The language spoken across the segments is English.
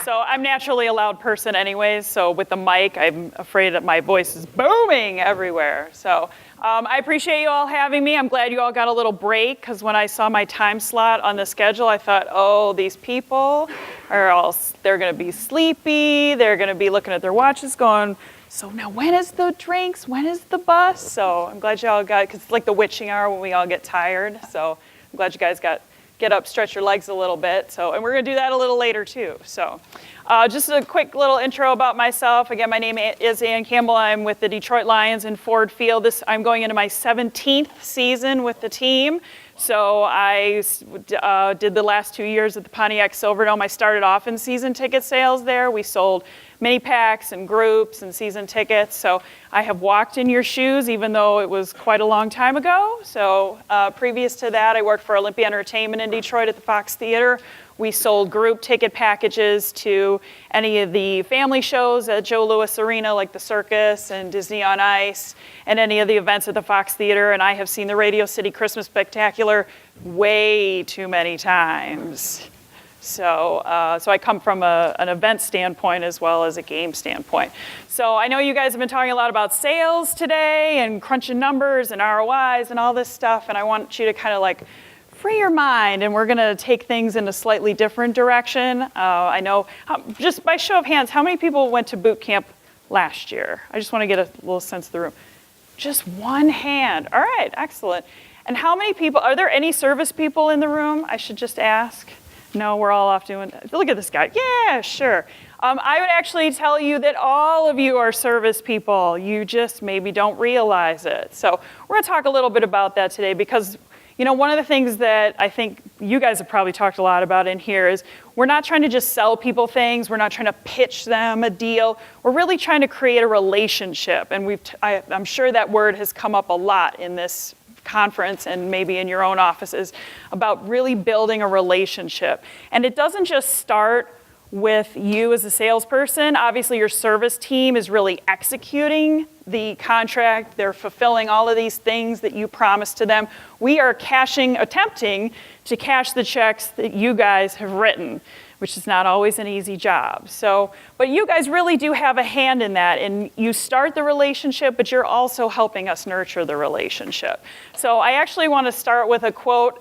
So I'm naturally a loud person anyways, so with the mic, I'm afraid that my voice is booming everywhere. So I appreciate you all having me. I'm glad you all got a little break, because when I saw my time slot on the schedule, I thought, oh, these people they're gonna be sleepy, they're gonna be looking at their watches going, so now when is the drinks, when is the bus? So I'm glad you all got, because it's like the witching hour when we all get tired, so I'm glad you guys get up, stretch your legs a little bit. So, and we're gonna do that a little later too. So just a quick little intro about myself. Again, my name is Anne Campbell. I'm with the Detroit Lions in Ford Field. I'm going into my 17th season with the team. So I did the last 2 years at the Pontiac Silverdome. I started off in season ticket sales there. We sold mini packs and groups and season tickets. So I have walked in your shoes, even though it was quite a long time ago. So previous to that, I worked for Olympia Entertainment in Detroit at the Fox Theater. We sold group ticket packages to any of the family shows at Joe Louis Arena, like the Circus and Disney on Ice, and any of the events at the Fox Theater. And I have seen the Radio City Christmas Spectacular way too many times. So I come from an event standpoint as well as a game standpoint. So I know you guys have been talking a lot about sales today and crunching numbers and ROIs and all this stuff, and I want you to kind of like free your mind, and we're gonna take things in a slightly different direction. I know, just by show of hands, how many people went to boot camp last year? I just wanna get a little sense of the room. Just one hand, all right, excellent. And how many people, are there any service people in the room? I should just ask. No, we're all off doing, look at this guy. Yeah, sure. I would actually tell you that all of you are service people. You just maybe don't realize it. So we're gonna talk a little bit about that today, because you know, one of the things that I think you guys have probably talked a lot about in here is we're not trying to just sell people things. We're not trying to pitch them a deal. We're really trying to create a relationship. And I'm sure that word has come up a lot in this conference and maybe in your own offices about really building a relationship. And it doesn't just start with you as a salesperson. Obviously, your service team is really executing the contract. They're fulfilling all of these things that you promised to them. We are attempting to cash the checks that you guys have written, which is not always an easy job. So, but you guys really do have a hand in that, and you start the relationship, but you're also helping us nurture the relationship. So I actually want to start with a quote.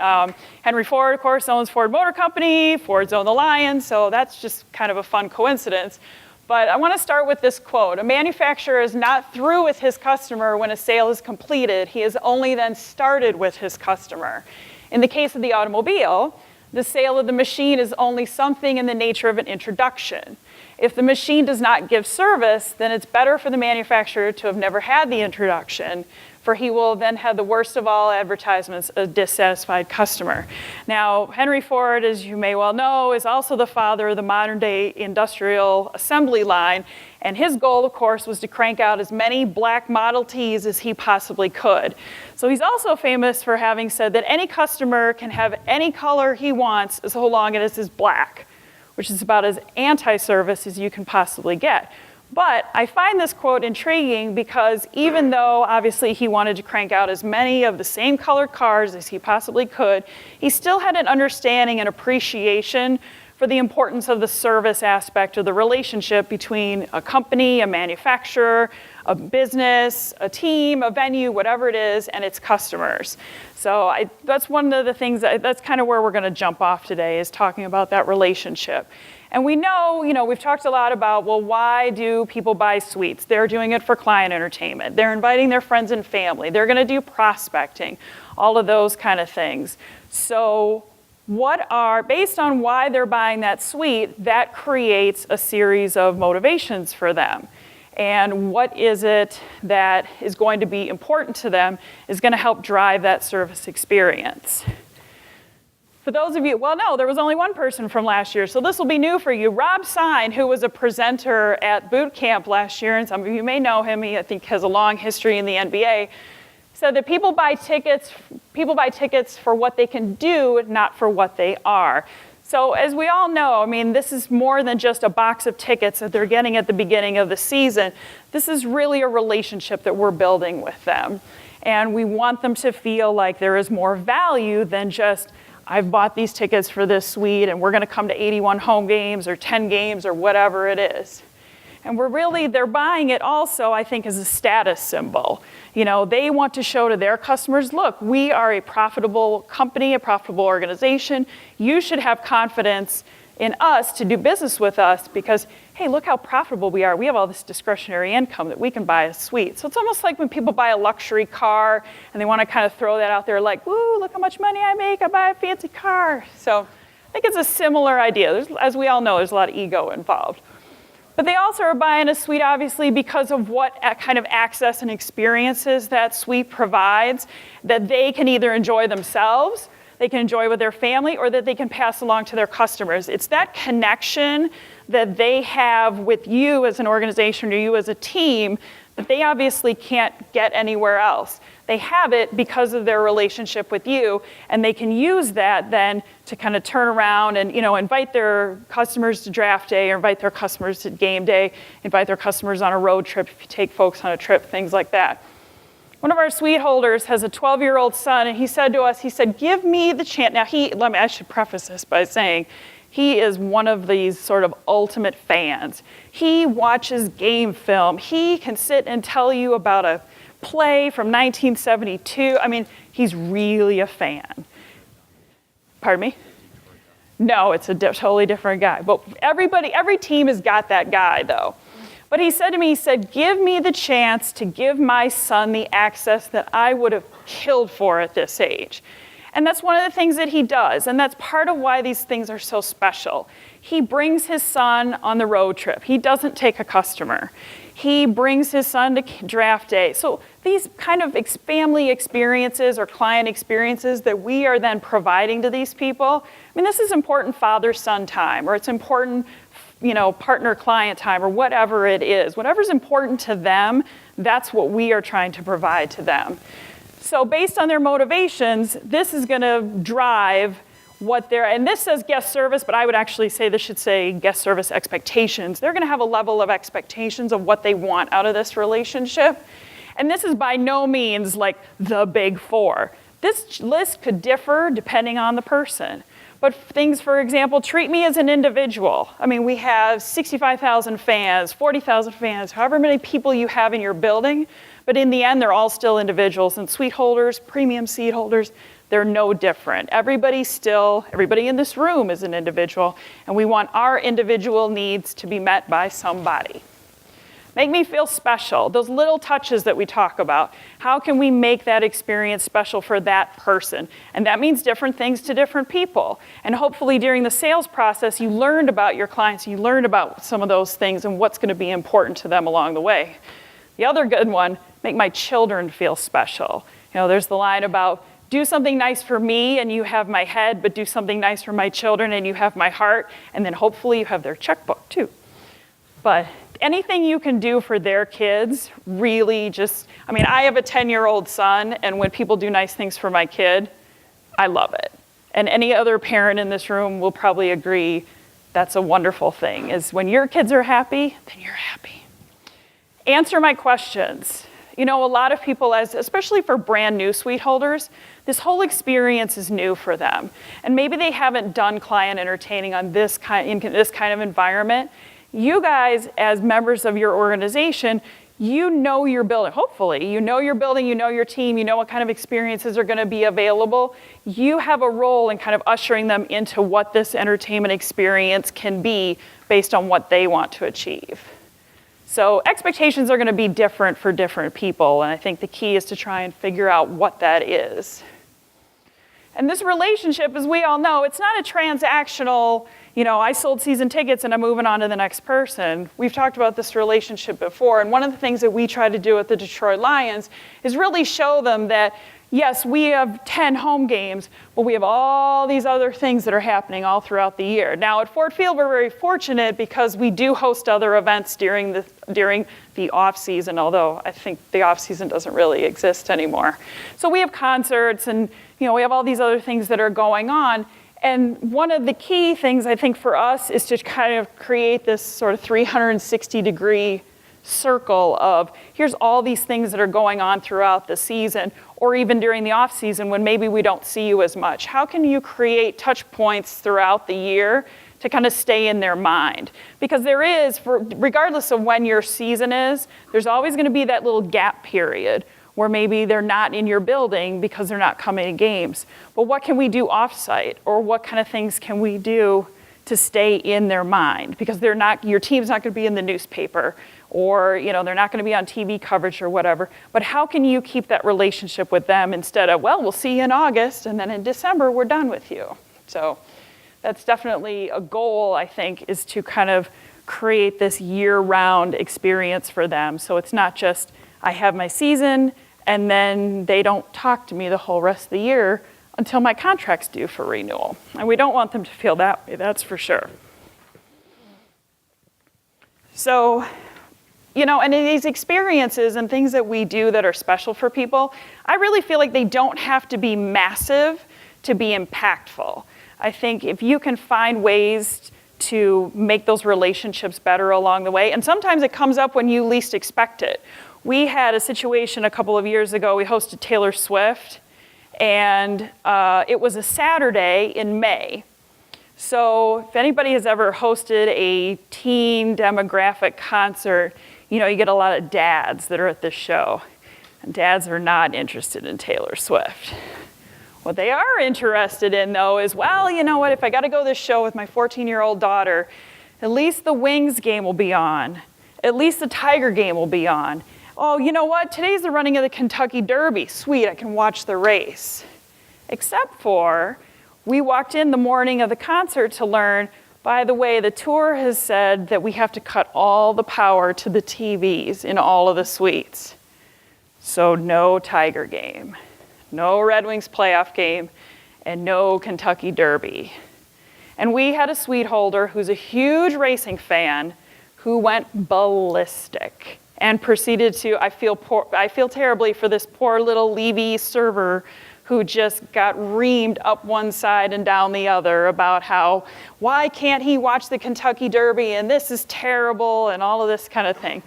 Henry Ford, of course, owns Ford Motor Company. Ford's own the Lions, so that's just kind of a fun coincidence. But I want to start with this quote. A manufacturer is not through with his customer when a sale is completed. He has only then started with his customer. In the case of the automobile, the sale of the machine is only something in the nature of an introduction. If the machine does not give service, then it's better for the manufacturer to have never had the introduction, for he will then have the worst of all advertisements, a dissatisfied customer. Now, Henry Ford, as you may well know, is also the father of the modern day industrial assembly line, and his goal, of course, was to crank out as many black Model Ts as he possibly could. So he's also famous for having said that any customer can have any color he wants so long as it is black, which is about as anti-service as you can possibly get. But I find this quote intriguing because even though obviously he wanted to crank out as many of the same colored cars as he possibly could, he still had an understanding and appreciation for the importance of the service aspect of the relationship between a company, a manufacturer, a business, a team, a venue, whatever it is, and its customers. So that's one of the things, that's kind of where we're gonna jump off today, is talking about that relationship. And we know, we've talked a lot about, well, why do people buy suites? They're doing it for client entertainment. They're inviting their friends and family. They're gonna do prospecting, all of those kind of things. So based on why they're buying that suite, that creates a series of motivations for them. And what is it that is going to be important to them is going to help drive that service experience. For those of you, well, no, there was only one person from last year, so this will be new for you. Rob Sine, who was a presenter at boot camp last year, and some of you may know him, he I think has a long history in the NBA, said that people buy tickets for what they can do, not for what they are. So as we all know, this is more than just a box of tickets that they're getting at the beginning of the season. This is really a relationship that we're building with them. And we want them to feel like there is more value than just, I've bought these tickets for this suite and we're gonna come to 81 home games or 10 games or whatever it is. And they're buying it also, I think, as a status symbol. They want to show to their customers, look, we are a profitable company, a profitable organization. You should have confidence in us to do business with us because, hey, look how profitable we are. We have all this discretionary income that we can buy a suite. So it's almost like when people buy a luxury car and they want to kind of throw that out there like, woo, look how much money I make, I buy a fancy car. So I think it's a similar idea. As we all know, there's a lot of ego involved. But they also are buying a suite, obviously, because of what kind of access and experiences that suite provides that they can either enjoy themselves, they can enjoy with their family, or that they can pass along to their customers. It's that connection that they have with you as an organization or you as a team that they obviously can't get anywhere else. They have it because of their relationship with you, and they can use that then to kind of turn around and invite their customers to draft day, or invite their customers to game day, invite their customers on a road trip if you take folks on a trip, things like that. One of our suite holders has a 12-year-old son, and he said to us, give me the chance. Now I should preface this by saying, he is one of these sort of ultimate fans. He watches game film. He can sit and tell you about a play from 1972. I mean, he's really a fan. Pardon me? No, it's a totally different guy. But every team has got that guy, though. But he said to me, give me the chance to give my son the access that I would have killed for at this age. And that's one of the things that he does, and that's part of why these things are so special. He brings his son on the road trip. He doesn't take a customer. He brings his son to draft day. So these kind of family experiences or client experiences that we are then providing to these people, this is important father-son time, or it's important partner-client time, or whatever it is. Whatever's important to them, that's what we are trying to provide to them. So based on their motivations, this is going to drive and this says guest service, but I would actually say this should say guest service expectations. They're going to have a level of expectations of what they want out of this relationship. And this is by no means like the big four. This list could differ depending on the person. But things, for example, treat me as an individual. We have 65,000 fans, 40,000 fans, however many people you have in your building. But in the end, they're all still individuals. And suite holders, premium seat holders, they're no different. Everybody in this room is an individual. And we want our individual needs to be met by somebody. Make me feel special. Those little touches that we talk about. How can we make that experience special for that person? And that means different things to different people. And hopefully during the sales process, you learned about your clients, you learned about some of those things and what's going to be important to them along the way. The other good one, make my children feel special. There's the line about, do something nice for me and you have my head, but do something nice for my children and you have my heart, and then hopefully you have their checkbook too. But anything you can do for their kids, really I have a 10-year-old son, and when people do nice things for my kid, I love it. And any other parent in this room will probably agree that's a wonderful thing, is when your kids are happy, then you're happy. Answer my questions. A lot of people, especially for brand new suite holders, this whole experience is new for them. And maybe they haven't done client entertaining in this kind of environment. You guys, as members of your organization, you know your building. Hopefully, you know your building, you know your team, you know what kind of experiences are going to be available. You have a role in kind of ushering them into what this entertainment experience can be based on what they want to achieve. So expectations are going to be different for different people, and I think the key is to try and figure out what that is. And this relationship, as we all know, it's not a transactional, I sold season tickets and I'm moving on to the next person. We've talked about this relationship before, and one of the things that we try to do at the Detroit Lions is really show them that, yes, we have 10 home games, but we have all these other things that are happening all throughout the year. Now, at Ford Field, we're very fortunate because we do host other events during the off-season, although I think the off-season doesn't really exist anymore. So we have concerts and, we have all these other things that are going on. And one of the key things, I think, for us is to kind of create this sort of 360-degree circle of here's all these things that are going on throughout the season, or even during the off season when maybe we don't see you as much. How can you create touch points throughout the year to kind of stay in their mind? Because there is, regardless of when your season is, there's always going to be that little gap period where maybe they're not in your building because they're not coming to games. But what can we do off-site, or what kind of things can we do to stay in their mind? Because your team's not going to be in the newspaper, or they're not going to be on TV coverage or whatever. But how can you keep that relationship with them instead of, well, we'll see you in August, and then in December we're done with you? So that's definitely a goal, I think, is to kind of create this year-round experience for them. So it's not just, I have my season, and then they don't talk to me the whole rest of the year until my contract's due for renewal. And we don't want them to feel that way, that's for sure. So, and in these experiences and things that we do that are special for people, I really feel like they don't have to be massive to be impactful. I think if you can find ways to make those relationships better along the way, and sometimes it comes up when you least expect it. We had a situation a couple of years ago, we hosted Taylor Swift, and it was a Saturday in May. So if anybody has ever hosted a teen demographic concert, you get a lot of dads that are at this show, and dads are not interested in Taylor Swift. What they are interested in, though, is, well, you know what, if I got to go to this show with my 14-year-old daughter, at least the Wings game will be on. At least the Tiger game will be on. Oh, you know what? Today's the running of the Kentucky Derby. Sweet, I can watch the race. Except for, we walked in the morning of the concert to learn, by the way, the tour has said that we have to cut all the power to the TVs in all of the suites. So no Tiger game, no Red Wings playoff game, and no Kentucky Derby. And we had a suite holder who's a huge racing fan who went ballistic and proceeded to, I feel terribly for this poor little Levy server who just got reamed up one side and down the other about how, why can't he watch the Kentucky Derby, and this is terrible, and all of this kind of thing.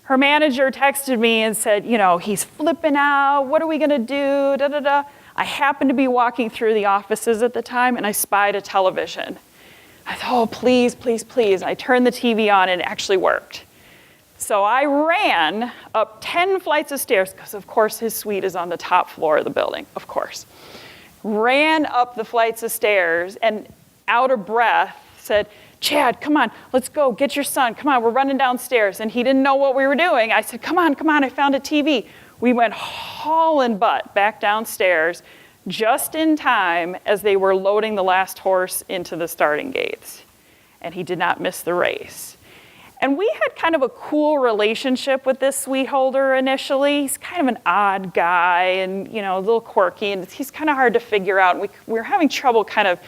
Her manager texted me and said, he's flipping out, what are we gonna do, da-da-da. I happened to be walking through the offices at the time, and I spied a television. I thought, oh, please, please, please. I turned the TV on, and it actually worked. So I ran up 10 flights of stairs, because of course his suite is on the top floor of the building, of course. Ran up the flights of stairs and out of breath said, Chad, come on, let's go, get your son, come on, we're running downstairs. And he didn't know what we were doing. I said, come on, I found a TV. We went hauling butt back downstairs just in time as they were loading the last horse into the starting gates. And he did not miss the race. And we had kind of a cool relationship with this suite holder initially. He's kind of an odd guy and, a little quirky, and he's kind of hard to figure out. We were having trouble kind of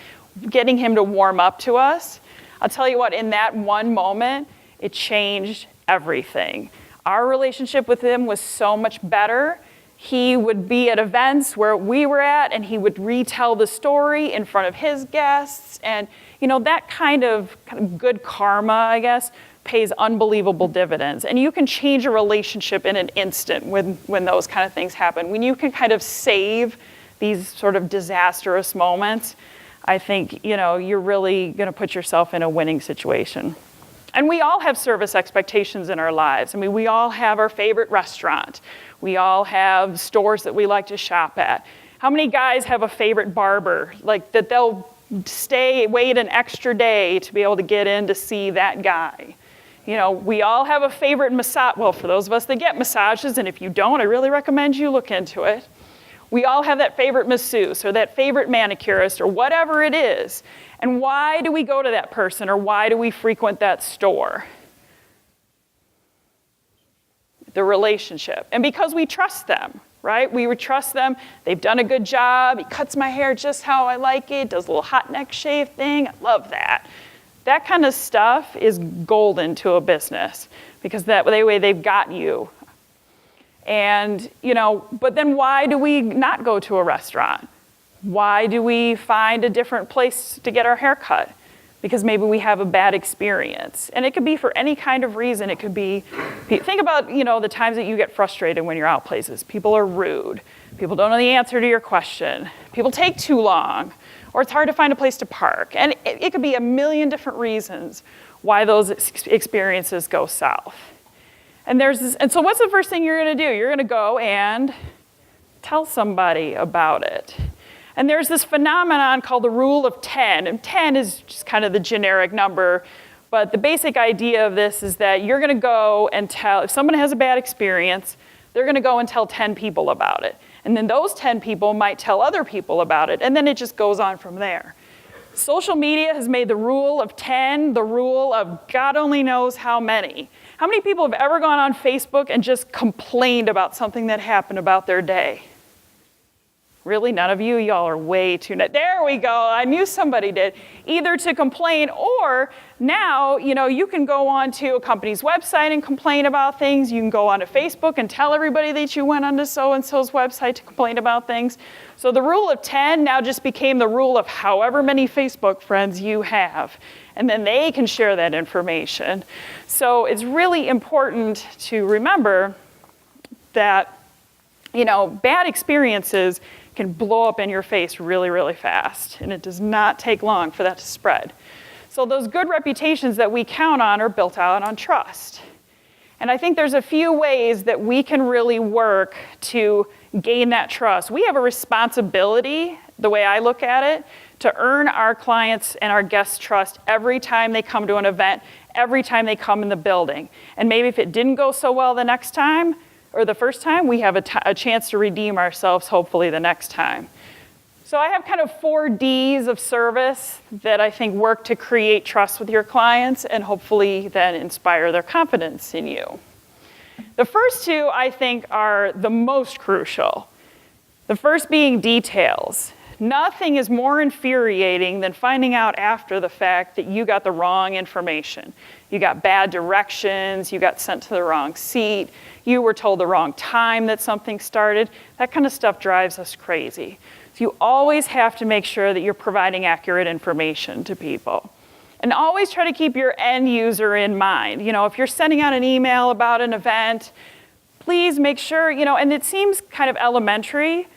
getting him to warm up to us. I'll tell you what, in that one moment, it changed everything. Our relationship with him was so much better. He would be at events where we were at, and he would retell the story in front of his guests. And, that kind of good karma, I guess, pays unbelievable dividends. And you can change a relationship in an instant when those kind of things happen. When you can kind of save these sort of disastrous moments, I think, you're really going to put yourself in a winning situation. And we all have service expectations in our lives. I mean, we all have our favorite restaurant. We all have stores that we like to shop at. How many guys have a favorite barber, like that they'll wait an extra day to be able to get in to see that guy? We all have a favorite massage. Well, for those of us that get massages, and if you don't, I really recommend you look into it. We all have that favorite masseuse or that favorite manicurist or whatever it is. And why do we go to that person, or why do we frequent that store? The relationship. And because we trust them, right? We would trust them. They've done a good job. He cuts my hair just how I like it, does a little hot neck shave thing. I love that. That kind of stuff is golden to a business, because that way they've got you. And, but then why do we not go to a restaurant? Why do we find a different place to get our hair cut? because maybe we have a bad experience. And it could be for any kind of reason. It could be, think about, the times that you get frustrated when you're out places. People are rude. People don't know the answer to your question. People take too long, or it's hard to find a place to park. And it could be a million different reasons why those experiences go south. And so what's the first thing you're gonna do? You're gonna go and tell somebody about it. And there's this phenomenon called the rule of 10, and 10 is just kind of the generic number, but the basic idea of this is that you're gonna go and tell, if someone has a bad experience, they're gonna go and tell 10 people about it. And then those 10 people might tell other people about it, and then it just goes on from there. Social media has made the rule of 10 the rule of God only knows how many. How many people have ever gone on Facebook and just complained about something that happened about their day? Really, none of you? Y'all are way too there we go. I knew somebody did. Either to complain, or now, you can go on to a company's website and complain about things. You can go onto Facebook and tell everybody that you went onto so-and-so's website to complain about things. So the rule of 10 now just became the rule of however many Facebook friends you have. And then they can share that information. So it's really important to remember that, bad experiences can blow up in your face really, really fast. And it does not take long for that to spread. So those good reputations that we count on are built out on trust. And I think there's a few ways that we can really work to gain that trust. We have a responsibility, the way I look at it, to earn our clients and our guests' trust every time they come to an event, every time they come in the building. And maybe if it didn't go so well the next time, or the first time, we have a chance to redeem ourselves, hopefully, the next time. So I have kind of 4 Ds of service that I think work to create trust with your clients and hopefully then inspire their confidence in you. The first 2, I think, are the most crucial. The first being details. Nothing is more infuriating than finding out after the fact that you got the wrong information. You got bad directions, you got sent to the wrong seat, you were told the wrong time that something started. That kind of stuff drives us crazy. So you always have to make sure that you're providing accurate information to people. And always try to keep your end user in mind. If you're sending out an email about an event, please make sure, and it seems kind of elementary,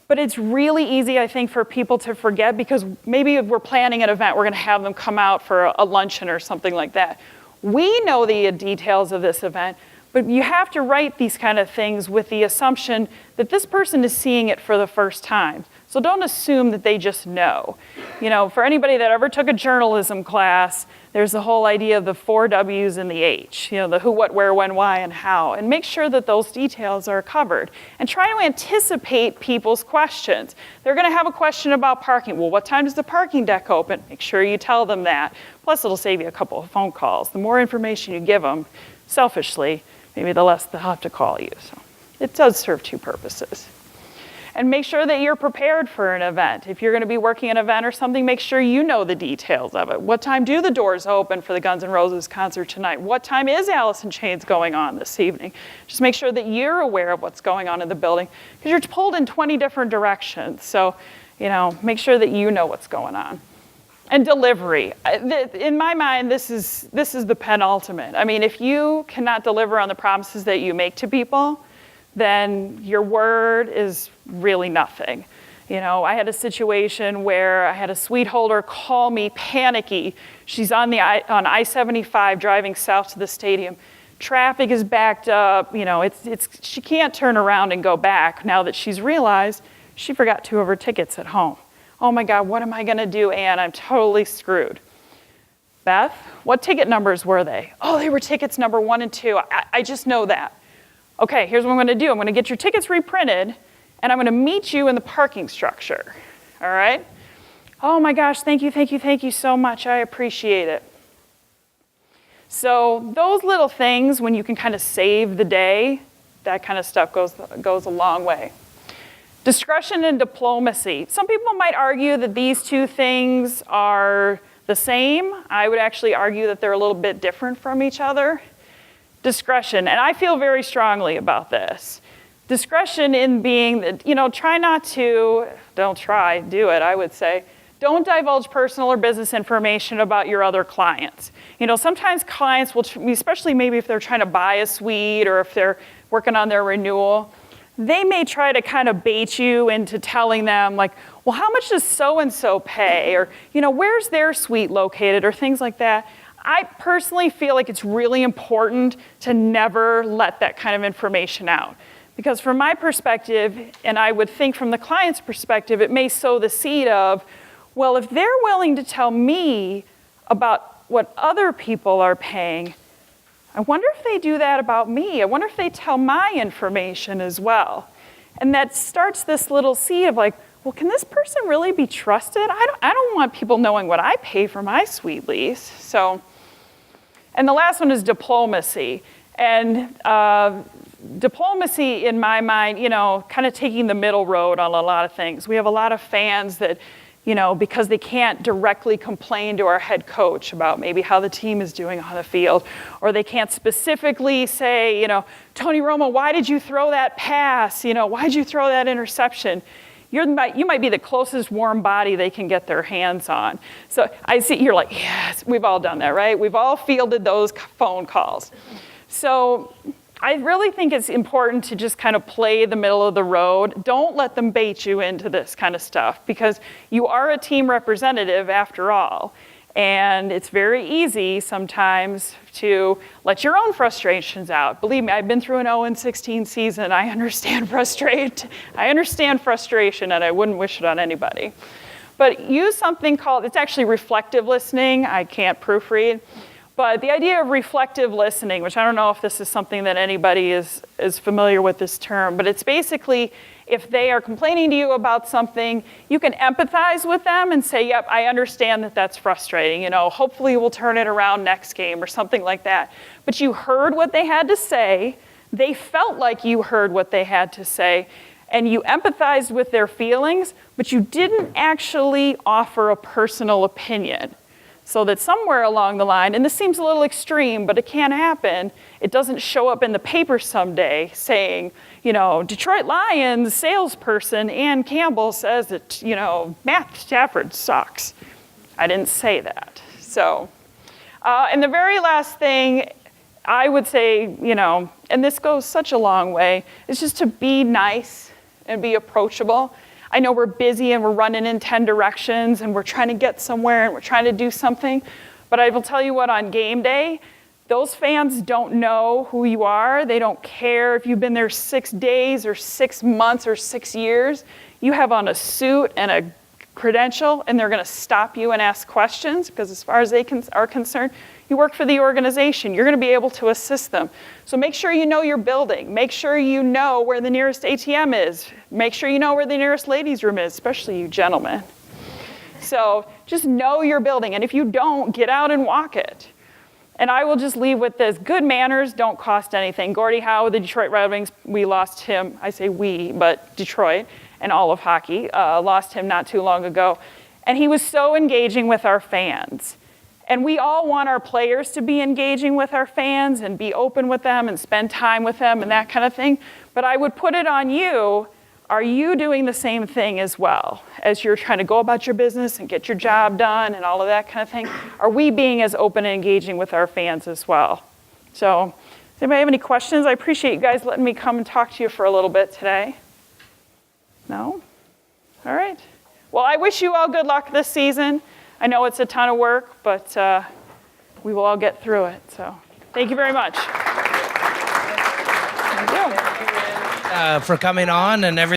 but it's really easy, I think, for people to forget because maybe if we're planning an event, we're gonna have them come out for a luncheon or something like that. We know the details of this event, but you have to write these kind of things with the assumption that this person is seeing it for the first time. So don't assume that they just know. For anybody that ever took a journalism class, there's the whole idea of the 4 W's and the H, the who, what, where, when, why, and how. And make sure that those details are covered. And try to anticipate people's questions. They're gonna have a question about parking. Well, what time does the parking deck open? Make sure you tell them that. Plus, it'll save you a couple of phone calls. The more information you give them, selfishly, maybe the less they'll have to call you. So it does serve 2 purposes. And make sure that you're prepared for an event. If you're gonna be working an event or something, make sure you know the details of it. What time do the doors open for the Guns N' Roses concert tonight? What time is Alice in Chains going on this evening? Just make sure that you're aware of what's going on in the building because you're pulled in 20 different directions. So, make sure that you know what's going on. And delivery. In my mind, this is the penultimate. I mean, if you cannot deliver on the promises that you make to people, then your word is really nothing. I had a situation where I had a suite holder call me panicky. She's on I-75 driving south to the stadium. Traffic is backed up. She can't turn around and go back now that she's realized she forgot 2 of her tickets at home. Oh my God, what am I gonna do, Anne? I'm totally screwed. Beth, what ticket numbers were they? Oh, they were tickets number 1 and 2. I just know that. Okay, here's what I'm gonna do. I'm gonna get your tickets reprinted and I'm gonna meet you in the parking structure, all right? Oh my gosh, thank you so much. I appreciate it. So those little things, when you can kind of save the day, that kind of stuff goes a long way. Discretion and diplomacy. Some people might argue that these 2 things are the same. I would actually argue that they're a little bit different from each other. Discretion, and I feel very strongly about this. Discretion in being that, do it, I would say. don't divulge personal or business information about your other clients. Sometimes clients will, especially maybe if they're trying to buy a suite or if they're working on their renewal, they may try to kind of bait you into telling them like, well, how much does so-and-so pay? Or, where's their suite located? Or things like that. I personally feel like it's really important to never let that kind of information out. Because from my perspective, and I would think from the client's perspective, it may sow the seed of, well, if they're willing to tell me about what other people are paying, I wonder if they do that about me. I wonder if they tell my information as well. And that starts this little seed of like, well, can this person really be trusted? I don't want people knowing what I pay for my suite lease. So, and the last one is diplomacy. And diplomacy, in my mind, kind of taking the middle road on a lot of things. We have a lot of fans that, because they can't directly complain to our head coach about maybe how the team is doing on the field, or they can't specifically say, Tony Romo, why did you throw that pass? Why did you throw that interception? You might be the closest warm body they can get their hands on. So I see you're like, yes, we've all done that, right? We've all fielded those phone calls. So I really think it's important to just kind of play the middle of the road. Don't let them bait you into this kind of stuff because you are a team representative after all. And it's very easy sometimes to let your own frustrations out. Believe me, I've been through an 0-16 season. I understand frustration and I wouldn't wish it on anybody. But use something called, it's actually reflective listening. I can't proofread. But the idea of reflective listening, which I don't know if this is something that anybody is familiar with this term, but it's basically if they are complaining to you about something, you can empathize with them and say, yep, I understand that that's frustrating. Hopefully we'll turn it around next game or something like that. But you heard what they had to say. They felt like you heard what they had to say. And you empathized with their feelings, but you didn't actually offer a personal opinion. So that somewhere along the line, and this seems a little extreme, but it can happen, it doesn't show up in the paper someday saying, Detroit Lions salesperson Anne Campbell says that, Matt Stafford sucks. I didn't say that. So, and the very last thing I would say, and this goes such a long way, is just to be nice and be approachable. I know we're busy and we're running in 10 directions and we're trying to get somewhere and we're trying to do something. But I will tell you what, on game day, those fans don't know who you are. They don't care if you've been there 6 days or 6 months or 6 years. You have on a suit and a credential and they're going to stop you and ask questions because as far as they are concerned, you work for the organization. You're going to be able to assist them. So make sure you know your building. Make sure you know where the nearest ATM is. Make sure you know where the nearest ladies' room is, especially you gentlemen. So just know your building. And if you don't, get out and walk it. And I will just leave with this. Good manners don't cost anything. Gordie Howe, the Detroit Red Wings, we lost him. I say we, but Detroit and all of hockey lost him not too long ago. And he was so engaging with our fans. And we all want our players to be engaging with our fans and be open with them and spend time with them and that kind of thing. But I would put it on you, are you doing the same thing as well? As you're trying to go about your business and get your job done and all of that kind of thing, are we being as open and engaging with our fans as well? So, does anybody have any questions? I appreciate you guys letting me come and talk to you for a little bit today. No? All right. Well, I wish you all good luck this season. I know it's a ton of work, but we will all get through it. So thank you very much. Thank you. For coming on and everything.